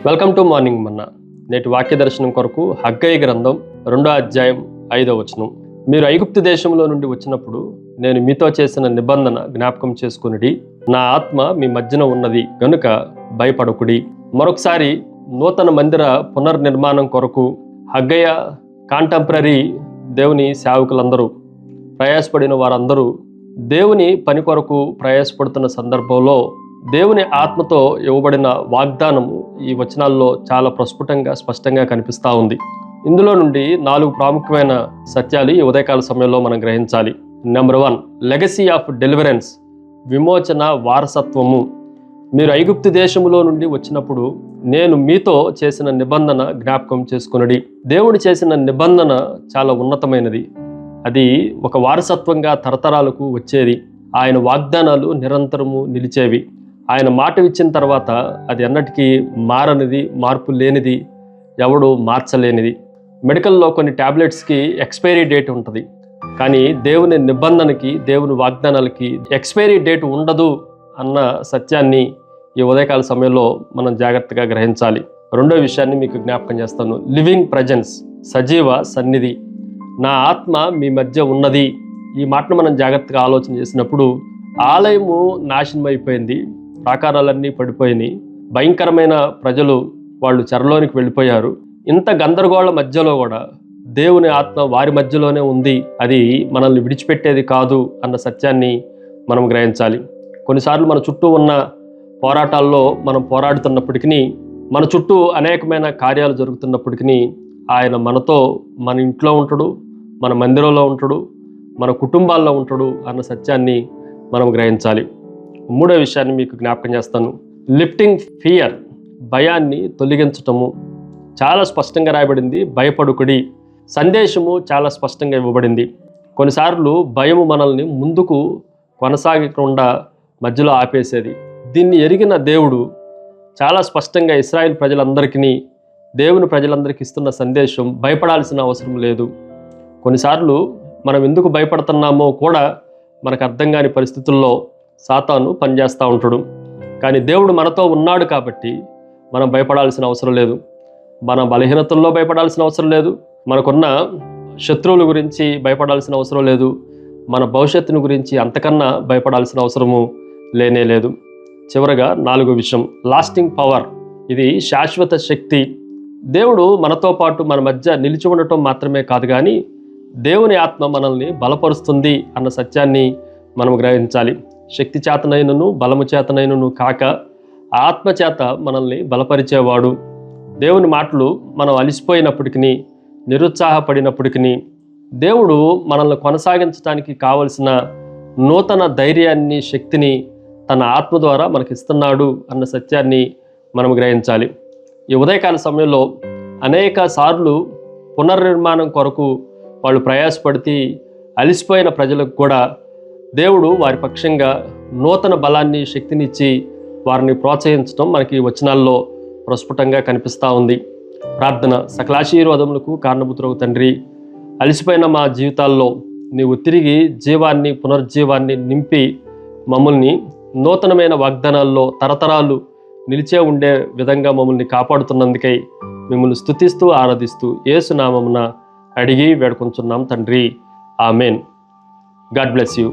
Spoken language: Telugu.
వెల్కమ్ టు మార్నింగ్ మన్నా. నేటి వాక్య దర్శనం కొరకు హగ్గయి గ్రంథం 2వ అధ్యాయం 5వ వచనం. మీరు ఐగుప్తు దేశంలో నుండి వచ్చినప్పుడు నేను మీతో చేసిన నిబంధన జ్ఞాపకం చేసుకునిడి. నా ఆత్మ మీ మధ్యన ఉన్నది గనుక భయపడకుడి. మరొకసారి నూతన మందిర పునర్నిర్మాణం కొరకు హగ్గయ కాంటెంపరీ దేవుని సేవకులందరూ ప్రయాసపడిన వారందరూ దేవుని పని కొరకు ప్రయాసపడుతున్న సందర్భంలో దేవుని ఆత్మతో ఇవ్వబడిన వాగ్దానము ఈ వచనాల్లో చాలా ప్రస్ఫుటంగా స్పష్టంగా కనిపిస్తూ ఉంది. ఇందులో నుండి 4 ప్రాముఖ్యమైన సత్యాలు ఈ ఉదయకాల సమయంలో మనం గ్రహించాలి. నెంబర్ 1, లెగసీ ఆఫ్ డెలివరెన్స్, విమోచన వారసత్వము. మీరు ఐగుప్తు దేశములో నుండి వచ్చినప్పుడు నేను మీతో చేసిన నిబంధన జ్ఞాపకం చేసుకునడి. దేవుడు చేసిన నిబంధన చాలా ఉన్నతమైనది. అది ఒక వారసత్వంగా తరతరాలకు వచ్చేది. ఆయన వాగ్దానాలు నిరంతరము నిలిచేవి. ఆయన మాట ఇచ్చిన తర్వాత అది ఎన్నటికీ మారనిది, మార్పు లేనిది, ఎవడు మార్చలేనిది. మెడికల్లో కొన్ని ట్యాబ్లెట్స్కి ఎక్స్పైరీ డేట్ ఉంటుంది, కానీ దేవుని నిబంధనకి, దేవుని వాగ్దానాలకి ఎక్స్పైరీ డేట్ ఉండదు అన్న సత్యాన్ని ఈ ఉదయకాల సమయంలో మనం జాగ్రత్తగా గ్రహించాలి. రెండో విషయాన్ని మీకు జ్ఞాపకం చేస్తాను. లివింగ్ ప్రజెన్స్, సజీవ సన్నిధి. నా ఆత్మ మీ మధ్య ఉన్నది. ఈ మాటను మనం జాగ్రత్తగా ఆలోచన చేసినప్పుడు ఆలయము నాశనం అయిపోయింది, ప్రాకారాలన్నీ పడిపోయినాయి, భయంకరమైన ప్రజలు వాళ్ళు చెరలోనికి వెళ్ళిపోయారు. ఇంత గందరగోళ మధ్యలో కూడా దేవుని ఆత్మ వారి మధ్యలోనే ఉంది. అది మనల్ని విడిచిపెట్టేది కాదు అన్న సత్యాన్ని మనం గ్రహించాలి. కొన్నిసార్లు మన చుట్టూ ఉన్న పోరాటాల్లో మనం పోరాడుతున్నప్పటికీ, మన చుట్టూ అనేకమైన కార్యాలు జరుగుతున్నప్పటికీ ఆయన మనతో, మన ఇంట్లో ఉంటాడు, మన మందిరంలో ఉంటాడు, మన కుటుంబాల్లో ఉంటాడు అన్న సత్యాన్ని మనం గ్రహించాలి. మూడో విషయాన్ని మీకు జ్ఞాపకం చేస్తాను. లిఫ్టింగ్ ఫియర్, భయాన్ని తొలగించటము. చాలా స్పష్టంగా రాయబడింది, భయపడుకుడి. సందేశము చాలా స్పష్టంగా ఇవ్వబడింది. కొన్నిసార్లు భయము మనల్ని ముందుకు కొనసాగకుండా మధ్యలో ఆపేసేది. దీన్ని ఎరిగిన దేవుడు చాలా స్పష్టంగా ఇశ్రాయేల్ ప్రజలందరికీ, దేవుని ప్రజలందరికీ ఇస్తున్న సందేశం, భయపడాల్సిన అవసరం లేదు. కొన్నిసార్లు మనం ఎందుకు భయపడుతున్నామో కూడా మనకు అర్థం కాని పరిస్థితుల్లో సాతాను పనిచేస్తూ ఉంటాడు. కానీ దేవుడు మనతో ఉన్నాడు కాబట్టి మనం భయపడాల్సిన అవసరం లేదు. మన బలహీనతల్లో భయపడాల్సిన అవసరం లేదు. మనకున్న శత్రువుల గురించి భయపడాల్సిన అవసరం లేదు. మన భవిష్యత్తుని గురించి అంతకన్నా భయపడాల్సిన అవసరము లేనే లేదు. చివరగా 4వ విషయం, లాస్టింగ్ పవర్. ఇది శాశ్వత శక్తి. దేవుడు మనతో పాటు మన మధ్య నిలిచి ఉండటం మాత్రమే కాదు, కానీ దేవుని ఆత్మ మనల్ని బలపరుస్తుంది అన్న సత్యాన్ని మనం గ్రహించాలి. శక్తి చేతనైనను బలము చేతనైనను కాక ఆత్మ చేత మనల్ని బలపరిచేవాడు. దేవుని మాటలు మనం అలిసిపోయినప్పటికీ, నిరుత్సాహపడినప్పటికీ దేవుడు మనల్ని కొనసాగించడానికి కావలసిన నూతన ధైర్యాన్ని, శక్తిని తన ఆత్మ ద్వారా మనకిస్తున్నాడు అన్న సత్యాన్ని మనం గ్రహించాలి. ఈ ఉదయకాల సమయంలో అనేక సార్లు పునర్నిర్మాణం కొరకు వాళ్ళు ప్రయాసపడితే అలిసిపోయిన ప్రజలకు కూడా దేవుడు వారి పక్షంగా నూతన బలాన్ని, శక్తినిచ్చి వారిని ప్రోత్సహించడం మనకి వచనాల్లో ప్రస్ఫుటంగా కనిపిస్తూ ఉంది. ప్రార్థన. సకలాశీర్వాదములకు కారణభూతులకు తండ్రి, అలిసిపోయిన మా జీవితాల్లో నీవు తిరిగి జీవాన్ని, పునర్జీవాన్ని నింపి మమ్మల్ని నూతనమైన వాగ్దానాల్లో తరతరాలు నిలిచే ఉండే విధంగా మమ్మల్ని కాపాడుతున్నందుకై మిమ్మల్ని స్తుతిస్తూ ఆరాధిస్తూ యేసు నామమున అడిగి వేడుకొంచున్నాం తండ్రి. ఆమెన్. God bless you.